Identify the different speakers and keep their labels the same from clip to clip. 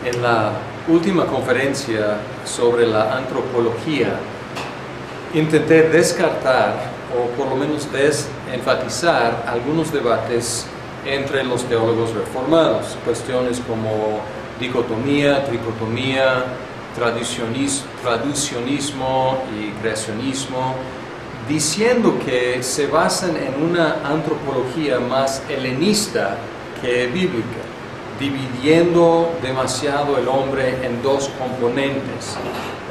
Speaker 1: En la última conferencia sobre la antropología, intenté descartar, o por lo menos desenfatizar, algunos debates entre los teólogos reformados, cuestiones como dicotomía, tricotomía, traducionismo y creacionismo, diciendo que se basan en una antropología más helenista que bíblica, dividiendo demasiado el hombre en dos componentes.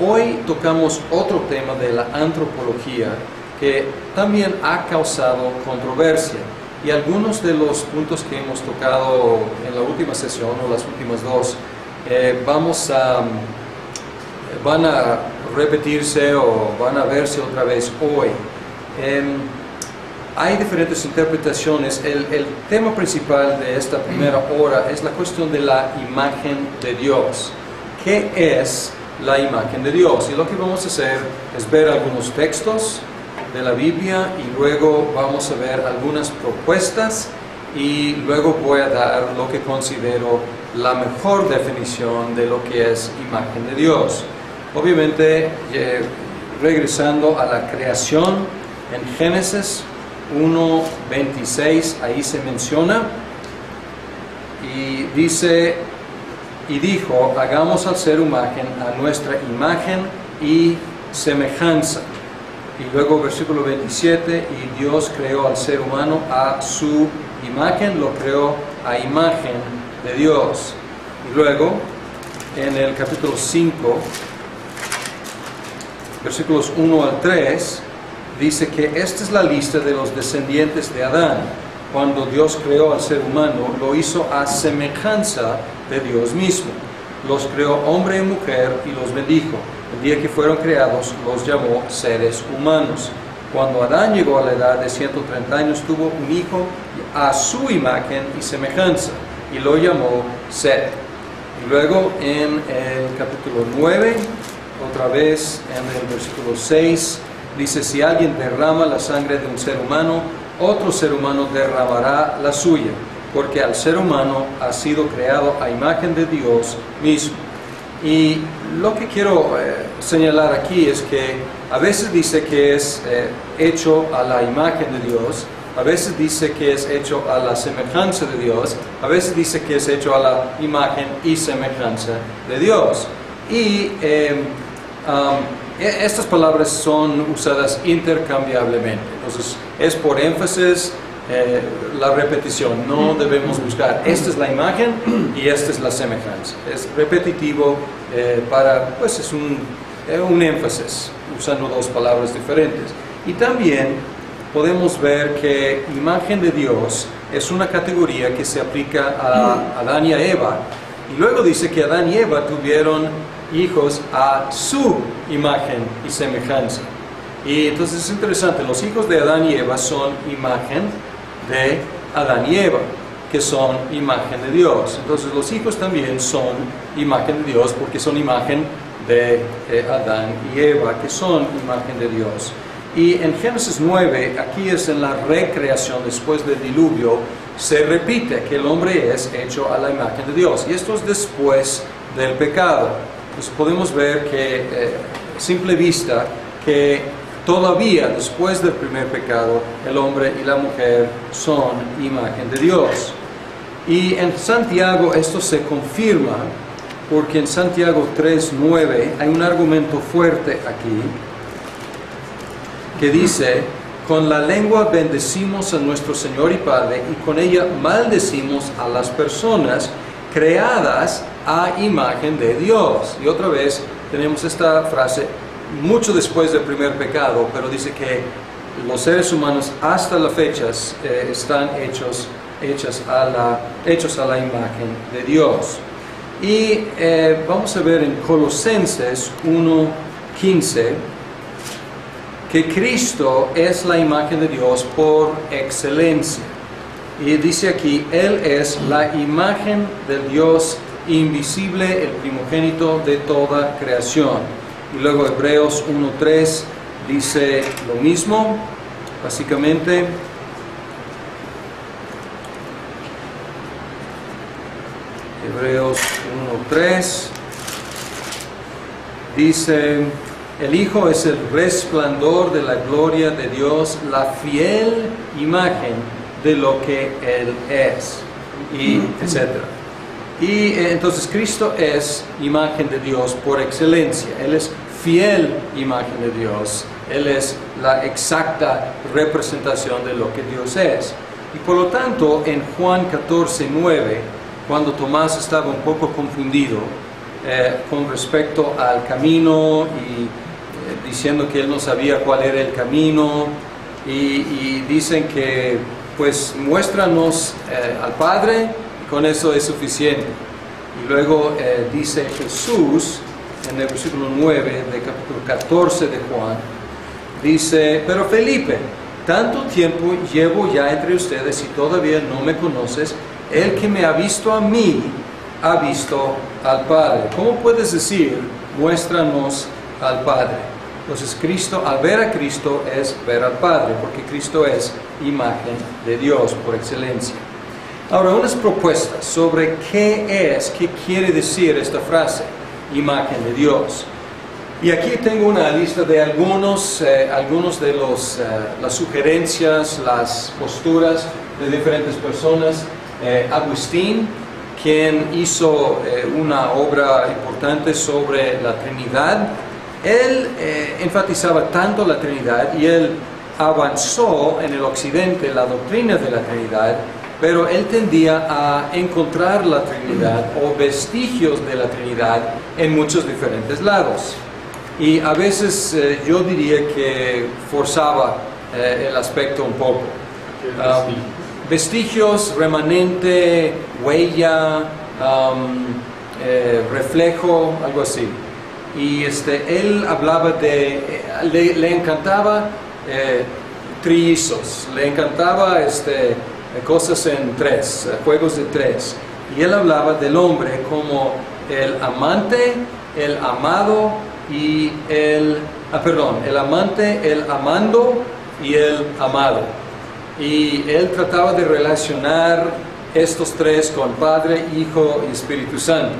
Speaker 1: Hoy tocamos otro tema de la antropología que también ha causado controversia, y algunos de los puntos que hemos tocado en la última sesión o las últimas dos van a repetirse o van a verse otra vez hoy. Hay diferentes interpretaciones. El tema principal de esta primera hora es la cuestión de la imagen de Dios. ¿Qué es la imagen de Dios? Y lo que vamos a hacer es ver algunos textos de la Biblia y luego vamos a ver algunas propuestas y luego voy a dar lo que considero la mejor definición de lo que es imagen de Dios. Obviamente, regresando a la creación en Génesis 1:26, ahí se menciona y dice: y dijo, hagamos al ser humano a nuestra imagen y semejanza. Y luego versículo 27, y Dios creó al ser humano a su imagen, lo creó a imagen de Dios. Y luego en el capítulo 5, versículos 1 al 3, dice que esta es la lista de los descendientes de Adán. Cuando Dios creó al ser humano, lo hizo a semejanza de Dios mismo. Los creó hombre y mujer y los bendijo. El día que fueron creados, los llamó seres humanos. Cuando Adán llegó a la edad de 130 años, tuvo un hijo a su imagen y semejanza, y lo llamó Set. Y luego en el capítulo 9, otra vez en el versículo 6, dice: si alguien derrama la sangre de un ser humano, otro ser humano derramará la suya, porque al ser humano ha sido creado a imagen de Dios mismo. Y lo que quiero señalar aquí es que a veces dice que es hecho a la imagen de Dios, a veces dice que es hecho a la semejanza de Dios, a veces dice que es hecho a la imagen y semejanza de Dios. Y estas palabras son usadas intercambiablemente, entonces es por énfasis la repetición. No debemos buscar esta es la imagen y esta es la semejanza. Es repetitivo pues es un énfasis usando dos palabras diferentes. Y también podemos ver que imagen de Dios es una categoría que se aplica a Adán y a Eva, y luego dice que Adán y Eva tuvieron hijos a su imagen y semejanza. Y entonces es interesante, los hijos de Adán y Eva son imagen de Adán y Eva, que son imagen de Dios. Entonces los hijos también son imagen de Dios porque son imagen de Adán y Eva, que son imagen de Dios. Y en Génesis 9, aquí es en la recreación después del diluvio, se repite que el hombre es hecho a la imagen de Dios, y esto es después del pecado. Pues podemos ver que, a simple vista, que todavía después del primer pecado, el hombre y la mujer son imagen de Dios. Y en Santiago esto se confirma, porque en Santiago 3:9 hay un argumento fuerte aquí, que dice: con la lengua bendecimos a nuestro Señor y Padre, y con ella maldecimos a las personas creadas a imagen de Dios. Y otra vez tenemos esta frase mucho después del primer pecado, pero dice que los seres humanos hasta la fecha están hechos a la imagen de Dios. Y vamos a ver en Colosenses 1:15 que Cristo es la imagen de Dios por excelencia. Y dice aquí: Él es la imagen del Dios invisible, el primogénito de toda creación. Y luego Hebreos 1:3 dice lo mismo, básicamente. Hebreos 1:3 dice, el Hijo es el resplandor de la gloria de Dios, la fiel imagen de lo que Él es, y etc. Y entonces Cristo es imagen de Dios por excelencia. Él es fiel imagen de Dios. Él es la exacta representación de lo que Dios es. Y por lo tanto, en Juan 14:9, cuando Tomás estaba un poco confundido con respecto al camino y diciendo que él no sabía cuál era el camino, y dicen que pues muéstranos al Padre, y con eso es suficiente. Y luego dice Jesús en el versículo 9 de capítulo 14 de Juan, dice, pero Felipe, tanto tiempo llevo ya entre ustedes y todavía no me conoces. El que me ha visto a mí, ha visto al Padre. ¿Cómo puedes decir, muéstranos al Padre? Entonces Cristo, al ver a Cristo, es ver al Padre, porque Cristo es imagen de Dios por excelencia. Ahora, unas propuestas sobre qué quiere decir esta frase, imagen de Dios. Y aquí tengo una lista de algunos de las sugerencias, las posturas de diferentes personas. Agustín, quien hizo una obra importante sobre la Trinidad, él enfatizaba tanto la Trinidad y él avanzó en el occidente la doctrina de la Trinidad, pero él tendía a encontrar la Trinidad o vestigios de la Trinidad en muchos diferentes lados. Y a veces yo diría que forzaba el aspecto un poco. Vestigios, remanente, huella, reflejo, algo así. Y él hablaba le encantaba trillizos, le encantaba cosas en tres, juegos de tres. Y él hablaba del hombre como el amante, el amado y el amante, el amando y el amado. Y él trataba de relacionar estos tres con Padre, Hijo y Espíritu Santo.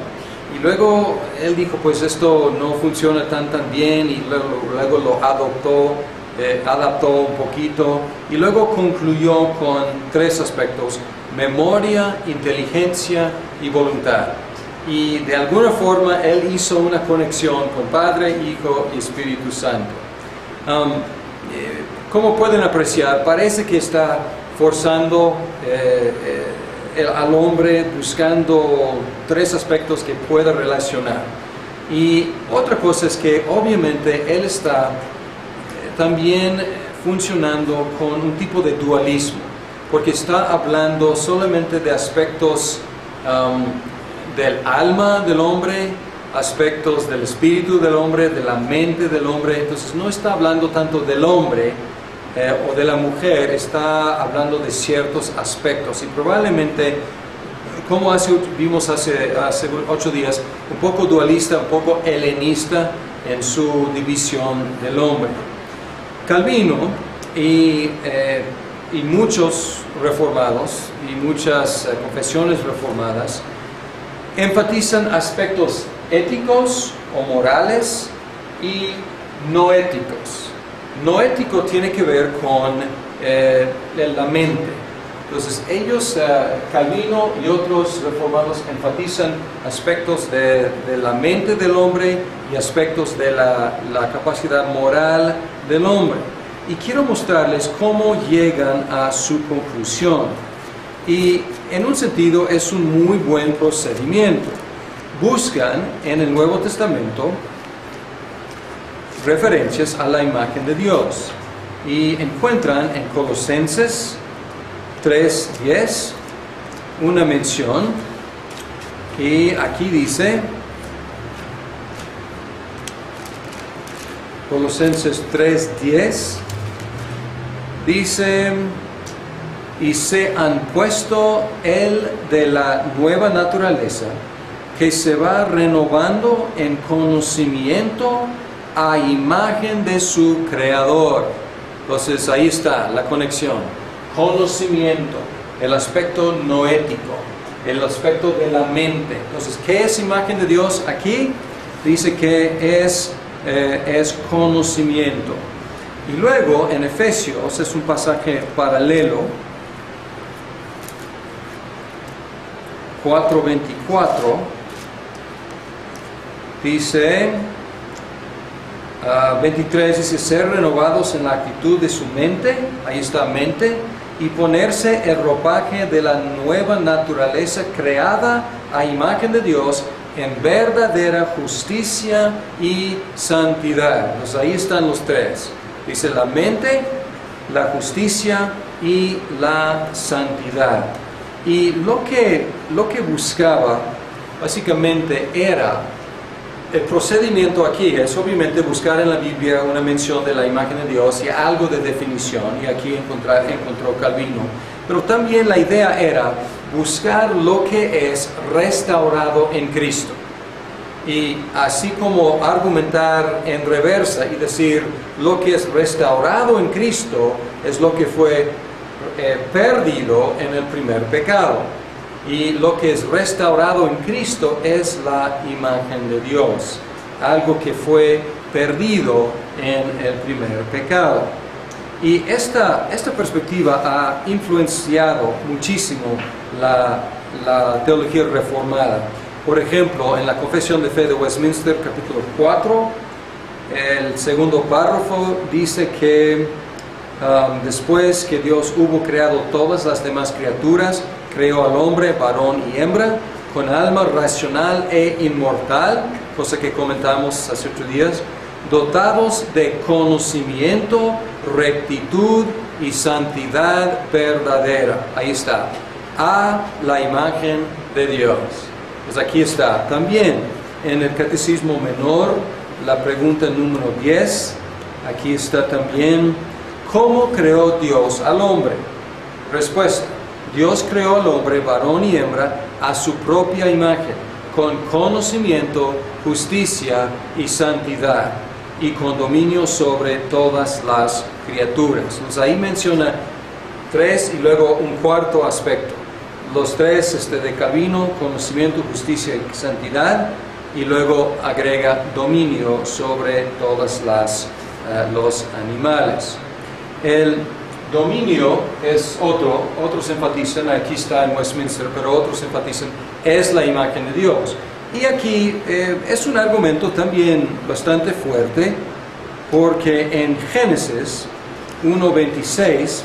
Speaker 1: Y luego él dijo, pues esto no funciona tan bien, y luego lo adaptó un poquito, y luego concluyó con tres aspectos: memoria, inteligencia y voluntad. Y de alguna forma él hizo una conexión con Padre, Hijo y Espíritu Santo. Como pueden apreciar, parece que está forzando al hombre, buscando tres aspectos que pueda relacionar. Y otra cosa es que obviamente él está también funcionando con un tipo de dualismo, porque está hablando solamente de aspectos del alma del hombre, aspectos del espíritu del hombre, de la mente del hombre. Entonces no está hablando tanto del hombre o de la mujer, está hablando de ciertos aspectos. Y probablemente, como vimos hace 8 días, un poco dualista, un poco helenista en su división del hombre. Calvino y muchos reformados y muchas confesiones reformadas enfatizan aspectos éticos o morales y no éticos. No ético tiene que ver con la mente. Entonces ellos, Calvino y otros reformados, enfatizan aspectos de la mente del hombre y aspectos de la capacidad moral del hombre. Y quiero mostrarles cómo llegan a su conclusión. Y en un sentido es un muy buen procedimiento. Buscan en el Nuevo Testamento referencias a la imagen de Dios y encuentran en Colosenses 3:10 una mención, y aquí dice, Colosenses 3:10 dice: y se han puesto el de la nueva naturaleza, que se va renovando en conocimiento a imagen de su Creador. Entonces ahí está la conexión. Conocimiento, el aspecto noético. el aspecto de la mente. Entonces, ¿qué es imagen de Dios? Aquí dice que es conocimiento. Y luego en Efesios es un pasaje paralelo, 4:24, dice, 23 dice, ser renovados en la actitud de su mente, ahí está mente, y ponerse el ropaje de la nueva naturaleza creada a imagen de Dios en verdadera justicia y santidad. Pues ahí están los tres. Dice la mente, la justicia y la santidad. Y lo que buscaba básicamente era, el procedimiento aquí es obviamente buscar en la Biblia una mención de la imagen de Dios y algo de definición, y aquí encontró Calvino. Pero también la idea era buscar lo que es restaurado en Cristo. Y así como argumentar en reversa y decir lo que es restaurado en Cristo es lo que fue perdido en el primer pecado. Y lo que es restaurado en Cristo es la imagen de Dios, algo que fue perdido en el primer pecado. Y esta perspectiva ha influenciado muchísimo la teología reformada. Por ejemplo, en la Confesión de Fe de Westminster, capítulo 4, el segundo párrafo dice que después que Dios hubo creado todas las demás criaturas, creó al hombre, varón y hembra, con alma racional e inmortal, cosa que comentamos hace 8 días, dotados de conocimiento, rectitud y santidad verdadera. Ahí está, a la imagen de Dios. Pues aquí está. También en el Catecismo Menor, la pregunta número 10, aquí está también, ¿cómo creó Dios al hombre? Respuesta: Dios creó al hombre, varón y hembra, a su propia imagen, con conocimiento, justicia y santidad, y con dominio sobre todas las criaturas. Entonces ahí menciona 3 y luego un cuarto aspecto. Los 3 de Calvino, conocimiento, justicia y santidad, y luego agrega dominio sobre todos los animales. El dominio es otros enfatizan, aquí está en Westminster, pero otros enfatizan, es la imagen de Dios. Y aquí es un argumento también bastante fuerte, porque en Génesis 1:26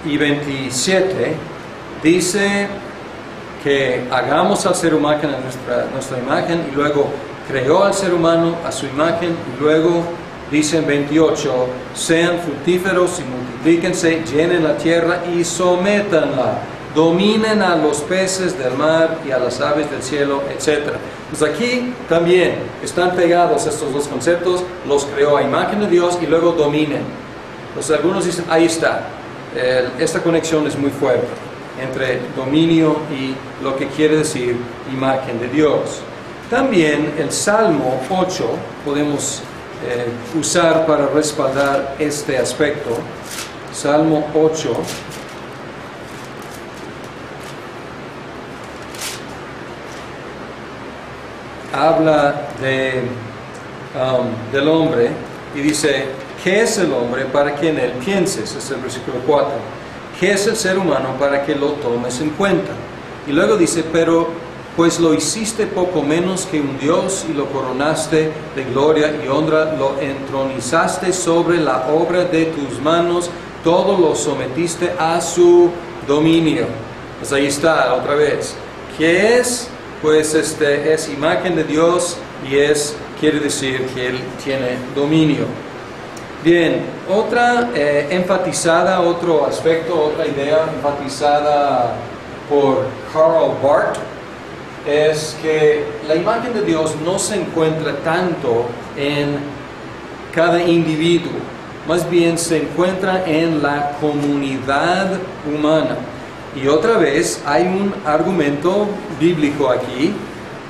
Speaker 1: y 27 dice que hagamos al ser humano a nuestra imagen, y luego creó al ser humano a su imagen, y luego dice en 28, sean fructíferos y multiplíquense, llenen la tierra y sométanla, dominen a los peces del mar y a las aves del cielo, etc. Pues aquí también están pegados estos dos conceptos, los creó a imagen de Dios y luego dominen. Pues algunos dicen, ahí está, esta conexión es muy fuerte entre dominio y lo que quiere decir imagen de Dios. También el Salmo 8 podemos usar para respaldar este aspecto. Salmo 8. Habla del hombre y dice, ¿qué es el hombre para que en él pienses? Es el versículo 4. ¿Qué es el ser humano para que lo tomes en cuenta? Y luego dice, pero pues lo hiciste poco menos que un Dios y lo coronaste de gloria y honra, lo entronizaste sobre la obra de tus manos, todo lo sometiste a su dominio. Pues ahí está otra vez. ¿Qué es? Pues es imagen de Dios y quiere decir que Él tiene dominio. Bien, otro aspecto, otra idea enfatizada por Karl Barth es que la imagen de Dios no se encuentra tanto en cada individuo, más bien se encuentra en la comunidad humana. Y otra vez hay un argumento bíblico aquí,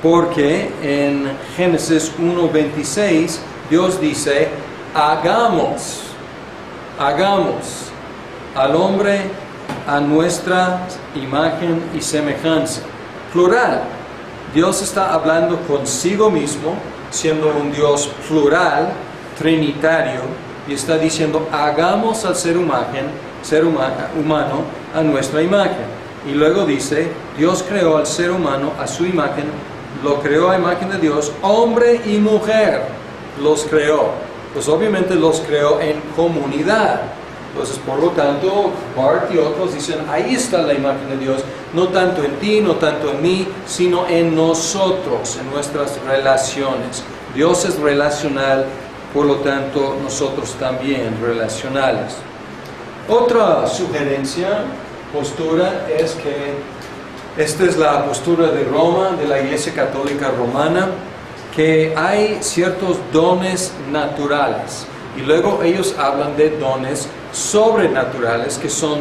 Speaker 1: porque en Génesis 1:26 Dios dice, hagamos al hombre a nuestra imagen y semejanza. Plural. Dios está hablando consigo mismo, siendo un Dios plural, trinitario, y está diciendo, hagamos al ser humano a nuestra imagen. Y luego dice, Dios creó al ser humano a su imagen, lo creó a imagen de Dios, hombre y mujer los creó. Pues obviamente los creó en comunidad. Entonces, por lo tanto, Bart y otros dicen, ahí está la imagen de Dios, no tanto en ti, no tanto en mí, sino en nosotros, en nuestras relaciones. Dios es relacional, por lo tanto, nosotros también relacionales. Otra sugerencia, postura, es que esta es la postura de Roma, de la Iglesia Católica Romana, que hay ciertos dones naturales. Y luego ellos hablan de dones sobrenaturales que son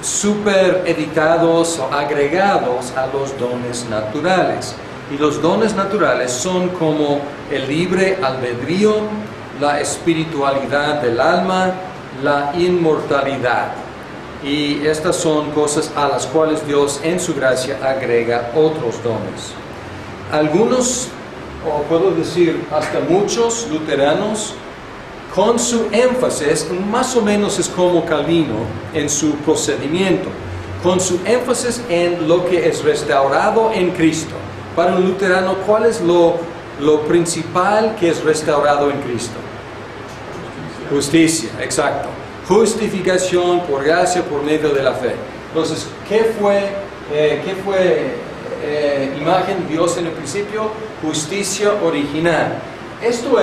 Speaker 1: supereditados o agregados a los dones naturales. Y los dones naturales son como el libre albedrío, la espiritualidad del alma, la inmortalidad. Y estas son cosas a las cuales Dios en su gracia agrega otros dones. Algunos, o puedo decir hasta muchos luteranos, con su énfasis, más o menos es como Calvino en su procedimiento, con su énfasis en lo que es restaurado en Cristo. Para un luterano, ¿cuál es lo principal que es restaurado en Cristo? Justicia, exacto. Justificación por gracia, por medio de la fe. Entonces, ¿qué fue imagen de Dios en el principio? Justicia original. Esto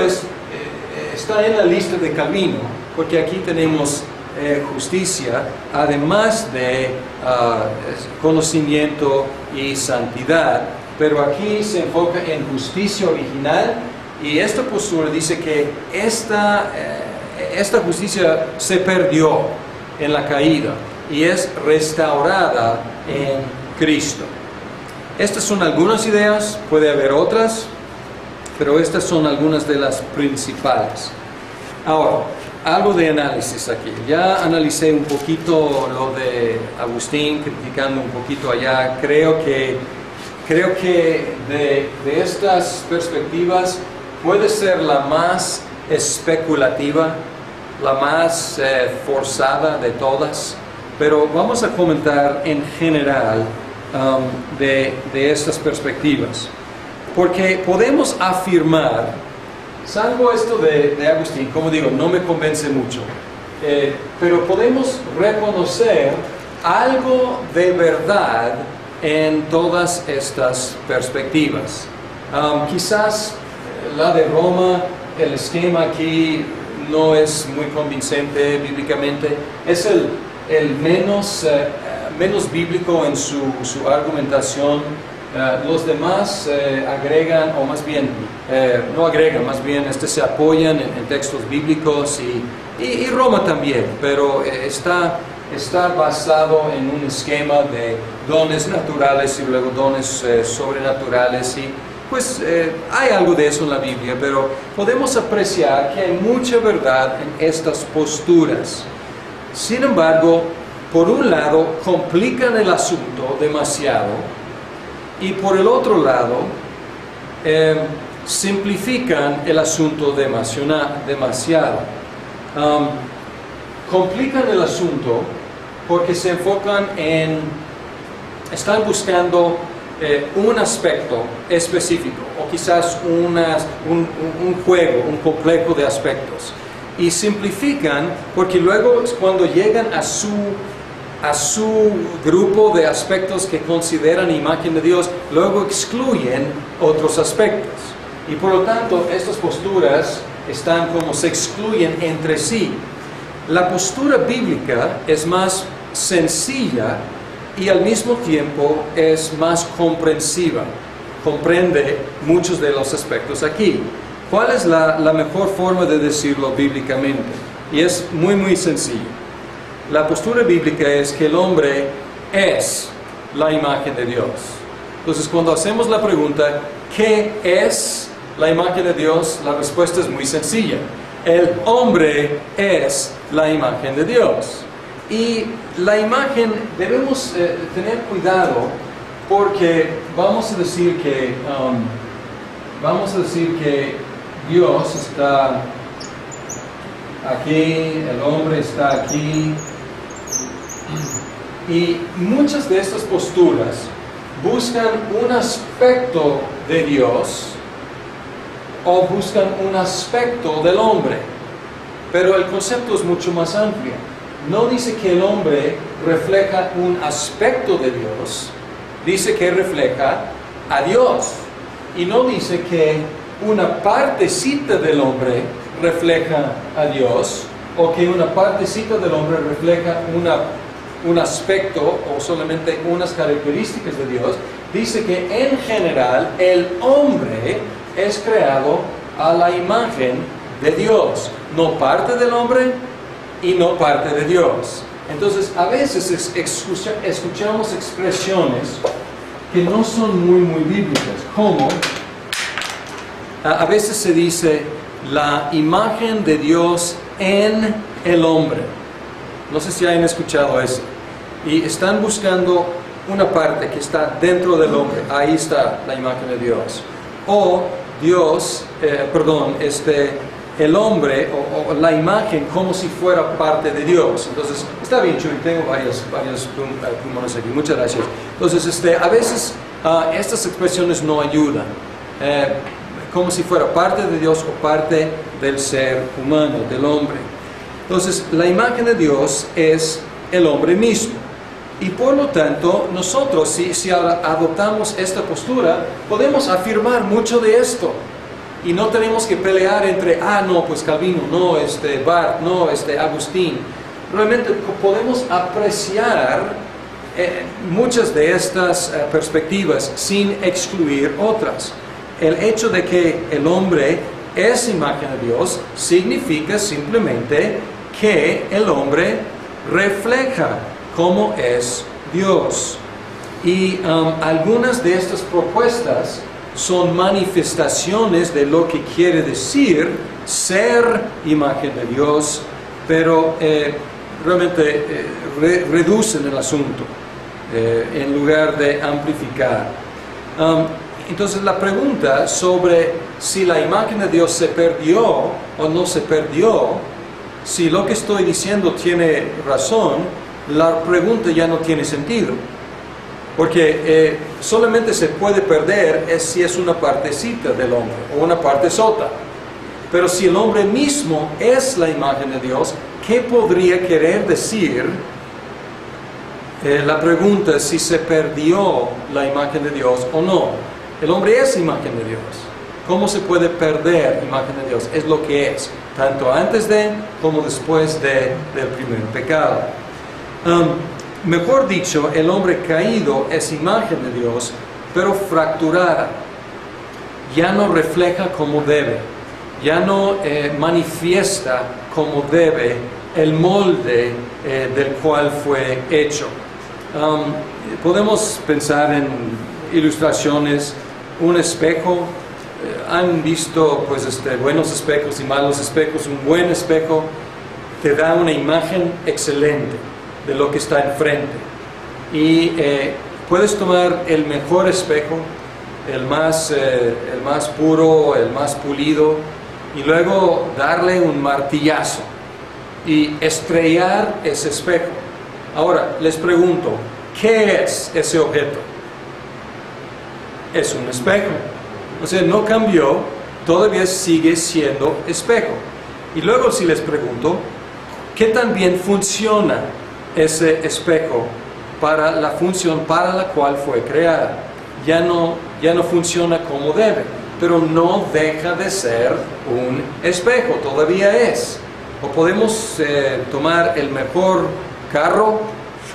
Speaker 1: está en la lista de Calvino, porque aquí tenemos justicia, además de conocimiento y santidad, pero aquí se enfoca en justicia original, y esta postura dice que esta justicia se perdió en la caída y es restaurada en Cristo. Estas son algunas ideas, puede haber otras, pero estas son algunas de las principales. Ahora, algo de análisis aquí. Ya analicé un poquito lo de Agustín, criticando un poquito allá. Creo que de estas perspectivas puede ser la más especulativa, la más forzada de todas, pero vamos a comentar en general de estas perspectivas. Porque podemos afirmar, salvo esto de Agustín, como digo, no me convence mucho, pero podemos reconocer algo de verdad en todas estas perspectivas. Quizás la de Roma, el esquema aquí no es muy convincente bíblicamente, es el menos bíblico en su argumentación. Los demás agregan, o más bien, no agregan, más bien se apoyan en textos bíblicos y Roma también, pero está basado en un esquema de dones naturales y luego dones sobrenaturales, y pues hay algo de eso en la Biblia, pero podemos apreciar que hay mucha verdad en estas posturas. Sin embargo, por un lado, complican el asunto demasiado, y por el otro lado, simplifican el asunto demasiado. Complican el asunto porque se enfocan están buscando un aspecto específico, o quizás un juego, un complejo de aspectos. Y simplifican porque luego cuando llegan a su grupo de aspectos que consideran imagen de Dios, luego excluyen otros aspectos. Y por lo tanto, estas posturas están como se excluyen entre sí. La postura bíblica es más sencilla y al mismo tiempo es más comprensiva. Comprende muchos de los aspectos aquí. ¿Cuál es la mejor forma de decirlo bíblicamente? Y es muy, muy sencillo. La postura bíblica es que el hombre es la imagen de Dios. Entonces, cuando hacemos la pregunta, ¿qué es la imagen de Dios? La respuesta es muy sencilla. El hombre es la imagen de Dios. Y la imagen debemos tener cuidado porque vamos a decir que Dios está aquí, el hombre está aquí, y muchas de estas posturas buscan un aspecto de Dios o buscan un aspecto del hombre, pero el concepto es mucho más amplio. No dice que el hombre refleja un aspecto de Dios, dice que refleja a Dios, y no dice que una partecita del hombre refleja a Dios, o que una partecita del hombre refleja un aspecto o solamente unas características de Dios. Dice que en general el hombre es creado a la imagen de Dios, no parte del hombre y no parte de Dios. Entonces a veces escuchamos expresiones que no son muy bíblicas, como a veces se dice la imagen de Dios en el hombre. No sé si hayan escuchado eso. Y están buscando una parte que está dentro del hombre. Ahí está la imagen de Dios. O Dios, el hombre o la imagen como si fuera parte de Dios. Entonces, está bien, Chuy, tengo varios plumones aquí. Muchas gracias. Entonces, a veces estas expresiones no ayudan. Como si fuera parte de Dios o parte del ser humano, del hombre. Entonces, la imagen de Dios es el hombre mismo. Y por lo tanto, nosotros, si adoptamos esta postura, podemos afirmar mucho de esto. Y no tenemos que pelear entre, no, pues Calvino, no, Barth, no, Agustín. Realmente podemos apreciar muchas de estas perspectivas sin excluir otras. El hecho de que el hombre es imagen de Dios significa simplemente que el hombre refleja cómo es Dios. Y algunas de estas propuestas son manifestaciones de lo que quiere decir ser imagen de Dios, pero realmente reducen el asunto en lugar de amplificar. Entonces la pregunta sobre si la imagen de Dios se perdió o no se perdió, si lo que estoy diciendo tiene razón, la pregunta ya no tiene sentido. Porque solamente se puede perder si es una partecita del hombre o una parte sota. Pero si el hombre mismo es la imagen de Dios, ¿qué podría querer decir? La pregunta es si se perdió la imagen de Dios o no. El hombre es imagen de Dios. ¿Cómo se puede perder imagen de Dios? Es lo que es, tanto antes de como después del primer pecado. Mejor dicho, el hombre caído es imagen de Dios, pero fracturada. Ya no refleja como debe, ya no manifiesta como debe el molde del cual fue hecho. Podemos pensar en ilustraciones, un espejo. Han visto pues buenos espejos y malos espejos. Un buen espejo te da una imagen excelente de lo que está enfrente, y puedes tomar el mejor espejo, el más puro, el más pulido, y luego darle un martillazo y estrellar ese espejo. Ahora les pregunto, ¿qué es ese objeto? Es un espejo. O sea, no cambió, todavía sigue siendo espejo. Y luego si les pregunto, ¿qué tan bien funciona ese espejo para la función para la cual fue creada? Ya no funciona como debe, pero no deja de ser un espejo, todavía es. O podemos tomar el mejor carro,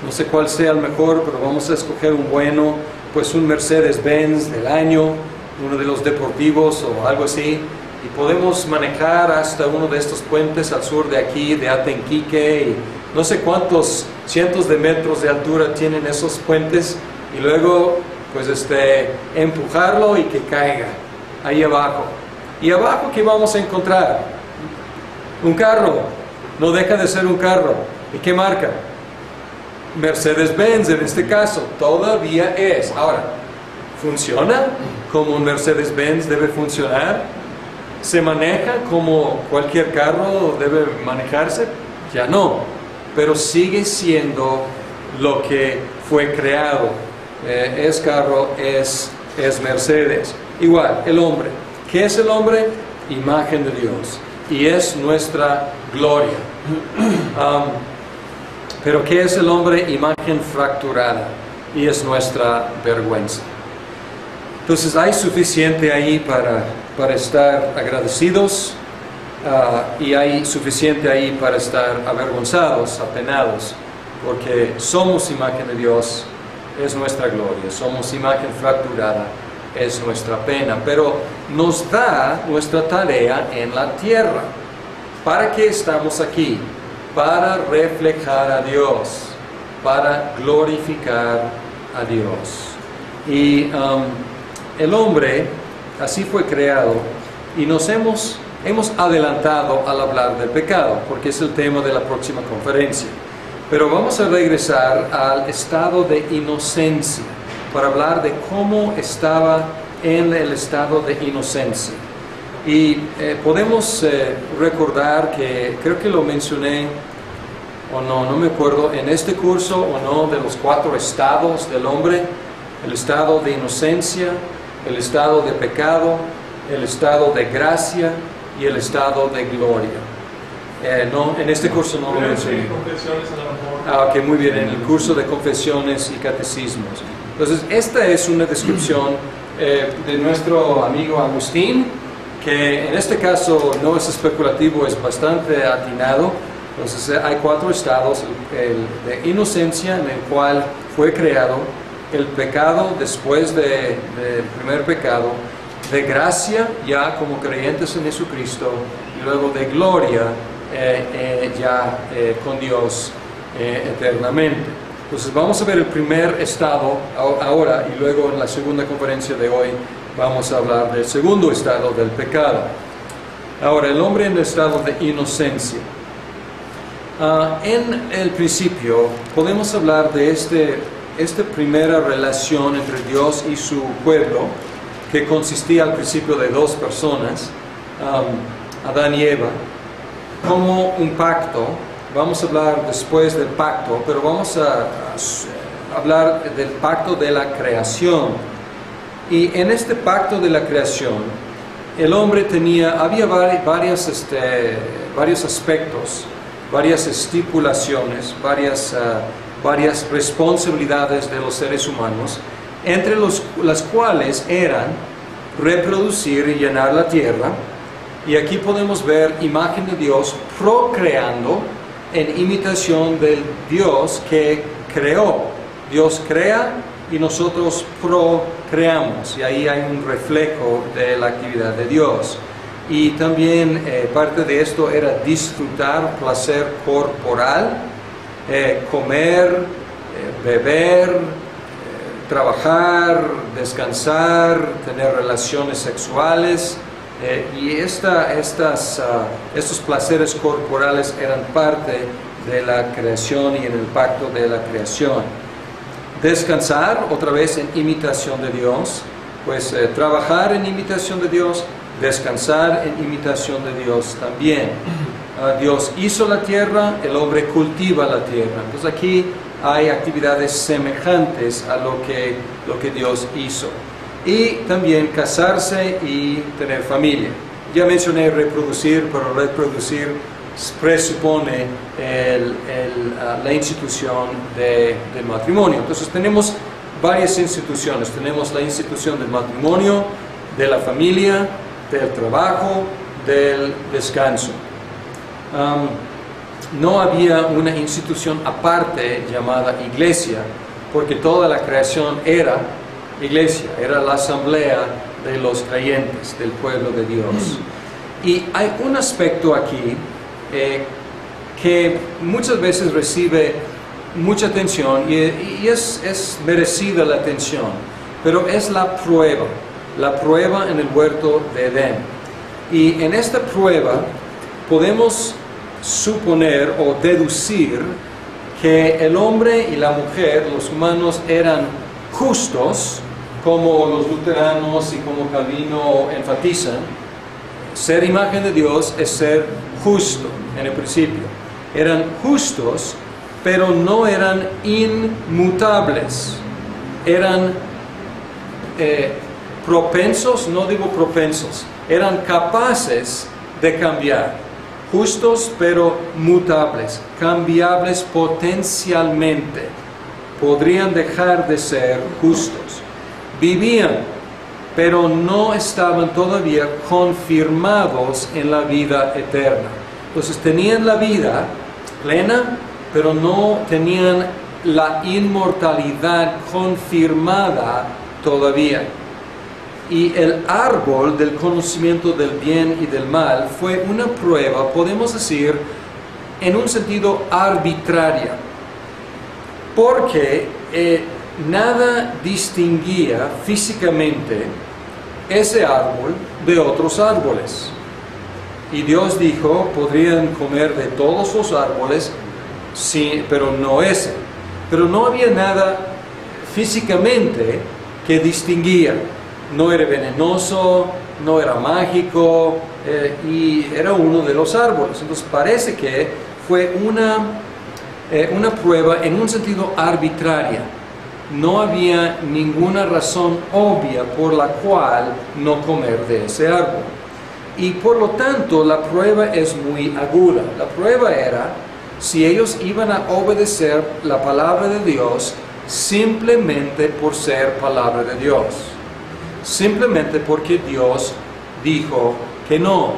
Speaker 1: no sé cuál sea el mejor, pero vamos a escoger un bueno, pues un Mercedes-Benz del año, uno de los deportivos o algo así, y podemos manejar hasta uno de estos puentes al sur de aquí, de Atenquique, y no sé cuántos cientos de metros de altura tienen esos puentes, y luego pues empujarlo y que caiga ahí abajo. Y abajo, ¿qué vamos a encontrar? Un carro. No deja de ser un carro. ¿Y qué marca? Mercedes-Benz en este caso, todavía es. Ahora, ¿funciona como un Mercedes-Benz debe funcionar? ¿Se maneja como cualquier carro debe manejarse? Ya no, pero sigue siendo lo que fue creado. Es carro, es Mercedes. Igual, el hombre. ¿Qué es el hombre? Imagen de Dios. Y es nuestra gloria. Pero ¿qué es el hombre? Imagen fracturada. Y es nuestra vergüenza. Entonces hay suficiente ahí para estar agradecidos. Y hay suficiente ahí para estar avergonzados, apenados. Porque somos imagen de Dios. Es nuestra gloria. Somos imagen fracturada. Es nuestra pena, pero nos da nuestra tarea en la tierra. ¿Para qué estamos aquí? Para reflejar a Dios, para glorificar a Dios. Y el hombre así fue creado y nos hemos adelantado al hablar del pecado, porque es el tema de la próxima conferencia. Pero vamos a regresar al estado de inocencia, para hablar de cómo estaba en el estado de inocencia. Y podemos recordar que, creo que lo mencioné, o no me acuerdo, en este curso o no, de los 4 estados del hombre: el estado de inocencia, el estado de pecado, el estado de gracia y el estado de gloria. No, en este curso no lo mencioné. Ok, muy bien, en el curso de confesiones y catecismos. Entonces, esta es una descripción de nuestro amigo Agustín, que en este caso no es especulativo, es bastante atinado. Entonces, hay 4 estados: el de inocencia, en el cual fue creado; el pecado, después del primer pecado; de gracia, ya como creyentes en Jesucristo; y luego de gloria, con Dios eternamente. Entonces vamos a ver el primer estado ahora, y luego en la segunda conferencia de hoy vamos a hablar del segundo estado del pecado. Ahora, el hombre en el estado de inocencia. En el principio podemos hablar de esta primera relación entre Dios y su pueblo, que consistía al principio de 2 personas, Adán y Eva, como un pacto. Vamos a hablar después del pacto, pero vamos a hablar del pacto de la creación. Y en este pacto de la creación, el hombre había varios aspectos, varias estipulaciones, varias responsabilidades de los seres humanos, entre las cuales eran reproducir y llenar la tierra. Y aquí podemos ver imagen de Dios procreando en imitación del Dios que creó. Dios crea y nosotros procreamos, y ahí hay un reflejo de la actividad de Dios. Y también parte de esto era disfrutar placer corporal, comer, beber, trabajar, descansar, tener relaciones sexuales. Y estos placeres corporales eran parte de la creación y en el pacto de la creación. Descansar, otra vez en imitación de Dios, pues trabajar en imitación de Dios, descansar en imitación de Dios también. Dios hizo la tierra, el hombre cultiva la tierra. Entonces aquí hay actividades semejantes a lo que Dios hizo. Y también casarse y tener familia. Ya mencioné reproducir, pero reproducir presupone la institución del matrimonio. Entonces tenemos varias instituciones. Tenemos la institución del matrimonio, de la familia, del trabajo, del descanso. No había una institución aparte llamada iglesia, porque toda la creación era iglesia, era la asamblea de los creyentes, del pueblo de Dios. Y hay un aspecto aquí que muchas veces recibe mucha atención y es merecida la atención, pero es la prueba en el huerto de Edén. Y en esta prueba podemos suponer o deducir que el hombre y la mujer, los humanos, eran justos, como los luteranos y como Calvino enfatizan. Ser imagen de Dios es ser justo en el principio. Eran justos, pero no eran inmutables. Eran propensos, no digo propensos, eran capaces de cambiar. Justos, pero mutables, cambiables potencialmente. Podrían dejar de ser justos. Vivían, pero no estaban todavía confirmados en la vida eterna. Entonces tenían la vida plena, pero no tenían la inmortalidad confirmada todavía. Y el árbol del conocimiento del bien y del mal fue una prueba, podemos decir, en un sentido arbitraria, porque nada distinguía físicamente ese árbol de otros árboles. Y Dios dijo, podrían comer de todos los árboles, sí, pero no ese. Pero no había nada físicamente que distinguía. No era venenoso, no era mágico, y era uno de los árboles. Entonces parece que fue una prueba en un sentido arbitraria. No había ninguna razón obvia por la cual no comer de ese árbol. Y por lo tanto la prueba es muy aguda. La prueba era si ellos iban a obedecer la palabra de Dios simplemente por ser palabra de Dios. Simplemente porque Dios dijo que no.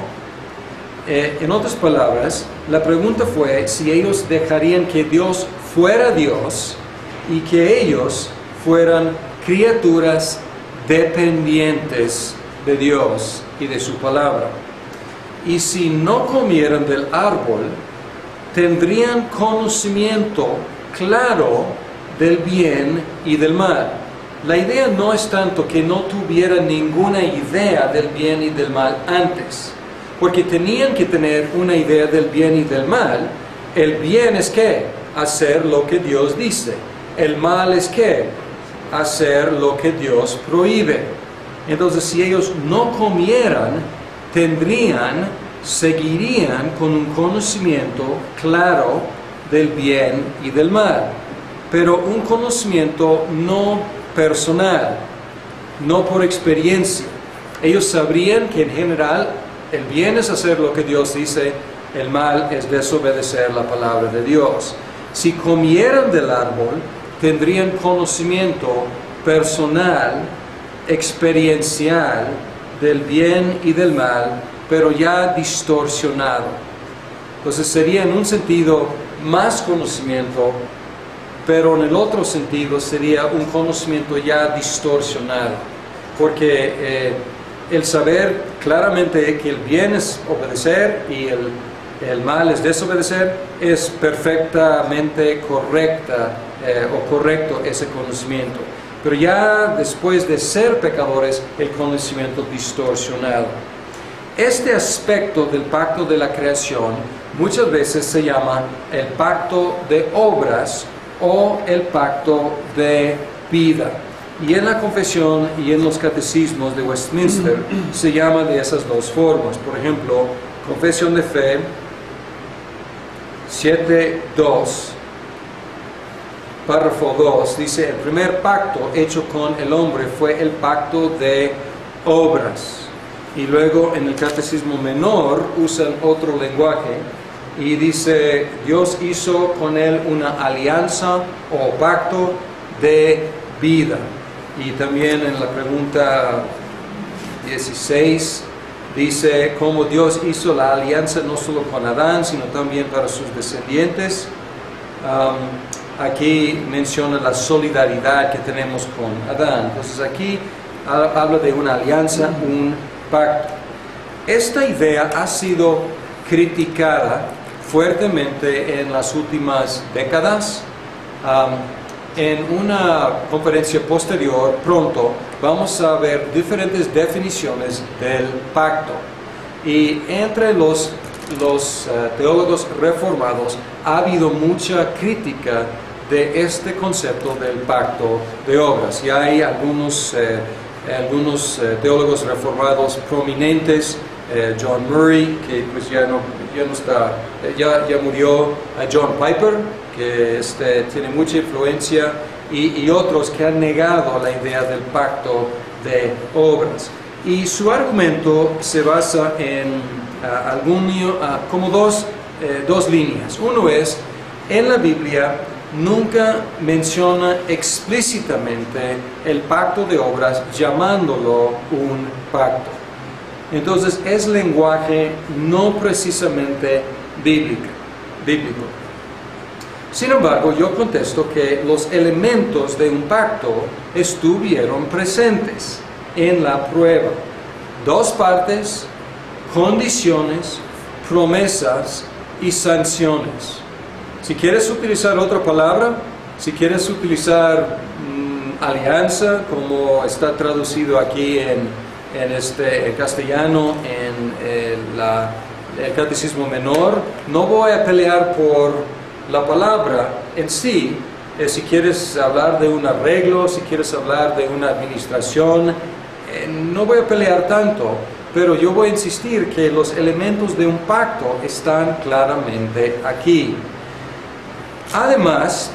Speaker 1: En otras palabras, la pregunta fue si ellos dejarían que Dios fuera Dios y que ellos fueran criaturas dependientes de Dios y de su palabra. Y si no comieran del árbol, tendrían conocimiento claro del bien y del mal. La idea no es tanto que no tuvieran ninguna idea del bien y del mal antes, porque tenían que tener una idea del bien y del mal. El bien es ¿qué? Hacer lo que Dios dice. El mal es ¿qué? Hacer lo que Dios prohíbe. Entonces, si ellos no comieran, seguirían con un conocimiento claro del bien y del mal, pero un conocimiento no personal, no por experiencia. Ellos sabrían que en general el bien es hacer lo que Dios dice, el mal es desobedecer la palabra de Dios. Si comieran del árbol, tendrían conocimiento personal, experiencial del bien y del mal, pero ya distorsionado. Entonces sería en un sentido más conocimiento, pero en el otro sentido sería un conocimiento ya distorsionado, porque el saber claramente que el bien es obedecer y el mal es desobedecer es perfectamente correcto ese conocimiento. Pero ya después de ser pecadores, el conocimiento distorsionado. Este aspecto del pacto de la creación muchas veces se llama el pacto de obras o el pacto de vida. Y en la confesión y en los catecismos de Westminster se llama de esas dos formas. Por ejemplo, Confesión de Fe 7.2, párrafo 2, dice: el primer pacto hecho con el hombre fue el pacto de obras. Y luego en el Catecismo Menor usan otro lenguaje y dice: Dios hizo con él una alianza o pacto de vida. Y también en la pregunta 16 dice cómo Dios hizo la alianza no solo con Adán, sino también para sus descendientes. Aquí menciona la solidaridad que tenemos con Adán. Entonces aquí habla de una alianza, un pacto. Esta idea ha sido criticada fuertemente en las últimas décadas. En una conferencia posterior, pronto, vamos a ver diferentes definiciones del pacto. Y entre los los teólogos reformados ha habido mucha crítica de este concepto del pacto de obras. Y hay algunos teólogos reformados prominentes, John Murray, que pues ya no está, ya murió, John Piper, que tiene mucha influencia, y otros que han negado la idea del pacto de obras. Y su argumento se basa en como dos líneas. Uno es, en la Biblia nunca menciona explícitamente el pacto de obras llamándolo un pacto. Entonces es lenguaje no precisamente bíblico. Sin embargo, yo contesto que los elementos de un pacto estuvieron presentes en la prueba. Dos partes, condiciones, promesas y sanciones. Si quieres utilizar otra palabra, si quieres utilizar alianza, como está traducido aquí en castellano en el Catecismo Menor, no voy a pelear por la palabra en sí. Si quieres hablar de un arreglo, si quieres hablar de una administración, no voy a pelear tanto, pero yo voy a insistir que los elementos de un pacto están claramente aquí. Además,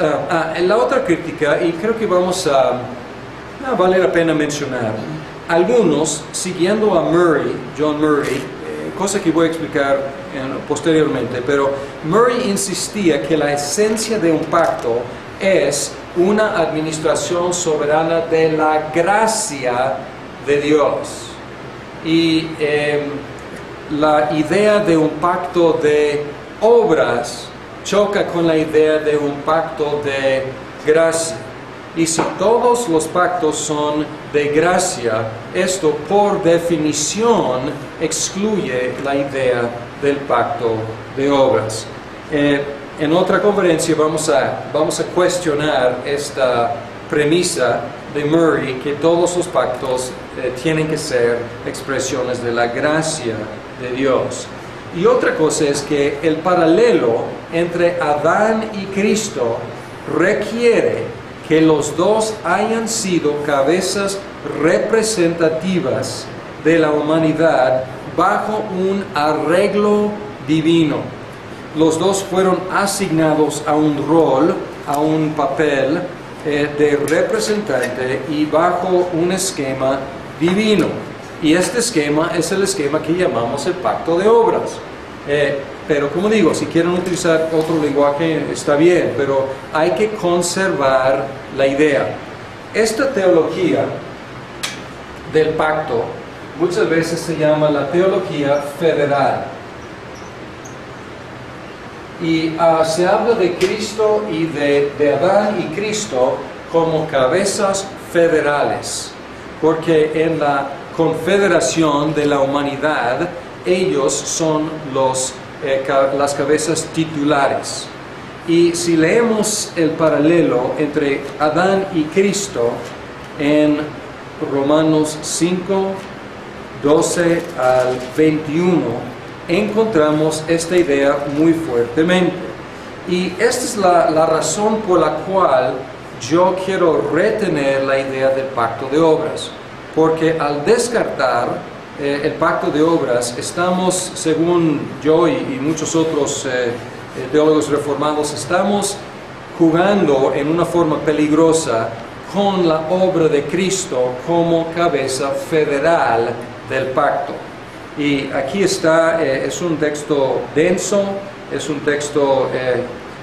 Speaker 1: la otra crítica, y creo que vale la pena mencionar, algunos, siguiendo a John Murray, cosa que voy a explicar posteriormente, pero Murray insistía que la esencia de un pacto es una administración soberana de la gracia de Dios. Y la idea de un pacto de obras choca con la idea de un pacto de gracia. Y si todos los pactos son de gracia, esto por definición excluye la idea del pacto de obras. En otra conferencia vamos a cuestionar esta premisa de Murray, que todos los pactos tienen que ser expresiones de la gracia de Dios. Y otra cosa es que el paralelo entre Adán y Cristo requiere que los dos hayan sido cabezas representativas de la humanidad bajo un arreglo divino. Los dos fueron asignados a un rol, a un papel de representante y bajo un esquema divino. Y este esquema es el esquema que llamamos el pacto de obras. Pero como digo, si quieren utilizar otro lenguaje está bien, pero hay que conservar la idea. Esta teología del pacto muchas veces se llama la teología federal. Y se habla de Cristo y de Adán y Cristo como cabezas federales, porque en la confederación de la humanidad ellos son las cabezas titulares. Y si leemos el paralelo entre Adán y Cristo en Romanos 5, 12 al 21, encontramos esta idea muy fuertemente. Y esta es la razón por la cual yo quiero retener la idea del pacto de obras. Porque al descartar el pacto de obras, estamos, según yo y muchos otros teólogos reformados, estamos jugando en una forma peligrosa con la obra de Cristo como cabeza federal del pacto. Y aquí está, es un texto denso, es un texto,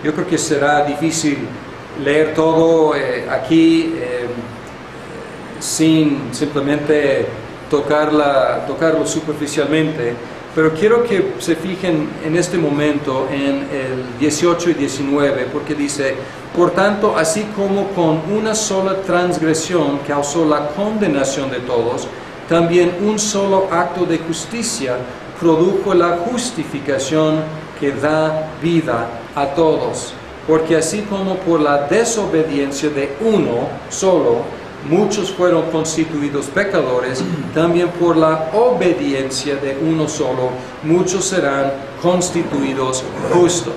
Speaker 1: yo creo que será difícil leer todo aquí sin simplemente tocarlo superficialmente, pero quiero que se fijen en este momento en el 18 y 19, porque dice: por tanto, así como con una sola transgresión causó la condenación de todos, también un solo acto de justicia produjo la justificación que da vida a todos. Porque así como por la desobediencia de uno solo muchos fueron constituidos pecadores, también por la obediencia de uno solo, muchos serán constituidos justos.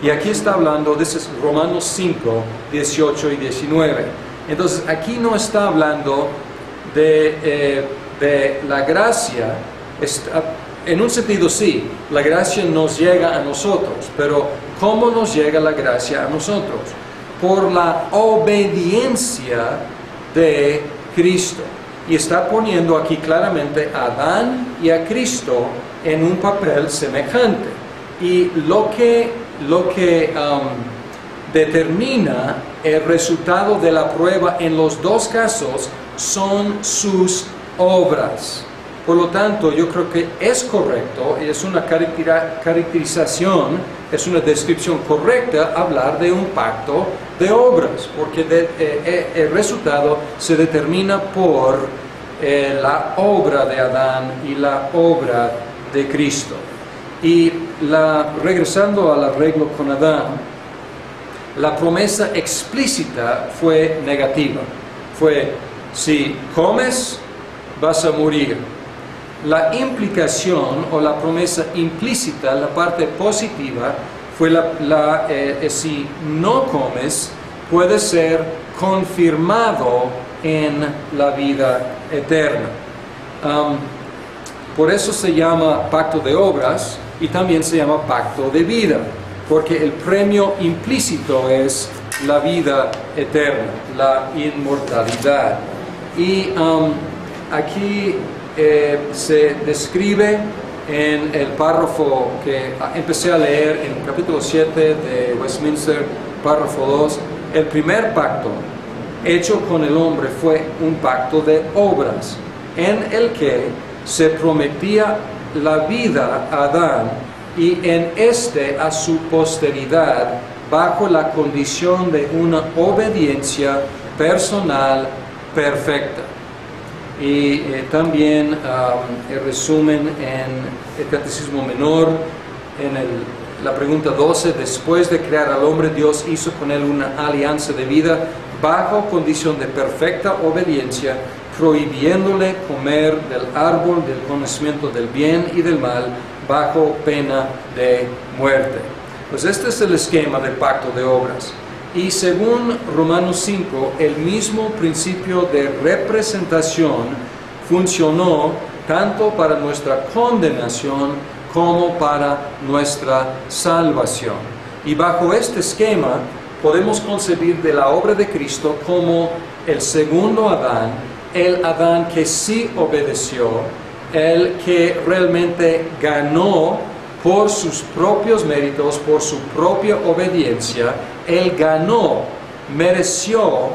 Speaker 1: Y aquí está hablando, de Romanos 5, 18 y 19. Entonces, aquí no está hablando de la gracia. En un sentido sí, la gracia nos llega a nosotros, pero ¿cómo nos llega la gracia a nosotros? Por la obediencia de Cristo. Y está poniendo aquí claramente a Adán y a Cristo en un papel semejante. Y lo que determina el resultado de la prueba en los dos casos son sus obras. Por lo tanto, yo creo que es correcto, es una caracterización, es una descripción correcta hablar de un pacto de obras, porque el resultado se determina por la obra de Adán y la obra de Cristo. Y regresando al arreglo con Adán, la promesa explícita fue negativa. Fue, si comes, vas a morir. La implicación o la promesa implícita, la parte positiva, fue si no comes, puede ser confirmado en la vida eterna. Por eso se llama pacto de obras y también se llama pacto de vida, porque el premio implícito es la vida eterna, la inmortalidad. Y aquí se describe en el párrafo que empecé a leer en el capítulo 7 de Westminster, párrafo 2, el primer pacto hecho con el hombre fue un pacto de obras, en el que se prometía la vida a Adán y en a su posteridad, bajo la condición de una obediencia personal perfecta. Y también el resumen en el Catecismo Menor, en la pregunta 12, después de crear al hombre, Dios hizo con él una alianza de vida bajo condición de perfecta obediencia, prohibiéndole comer del árbol del conocimiento del bien y del mal, bajo pena de muerte. Pues este es el esquema del pacto de obras. Y según Romanos 5, el mismo principio de representación funcionó tanto para nuestra condenación como para nuestra salvación. Y bajo este esquema podemos concebir de la obra de Cristo como el segundo Adán, el Adán que sí obedeció, el que realmente ganó por sus propios méritos, por su propia obediencia. Él ganó, mereció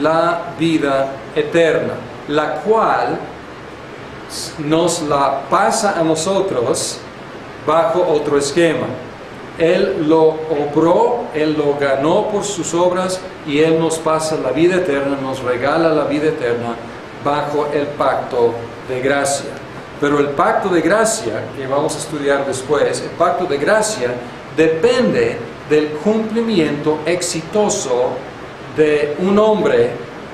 Speaker 1: la vida eterna, la cual nos la pasa a nosotros bajo otro esquema. Él lo obró, Él lo ganó por sus obras y Él nos pasa la vida eterna, nos regala la vida eterna bajo el pacto de gracia. Pero el pacto de gracia, que vamos a estudiar después, el pacto de gracia depende del cumplimiento exitoso de un hombre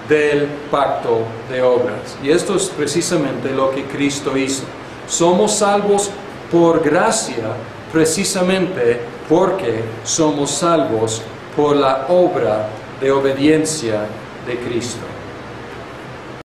Speaker 1: del pacto de obras. Y esto es precisamente lo que Cristo hizo. Somos salvos por gracia, precisamente porque somos salvos por la obra de obediencia de Cristo.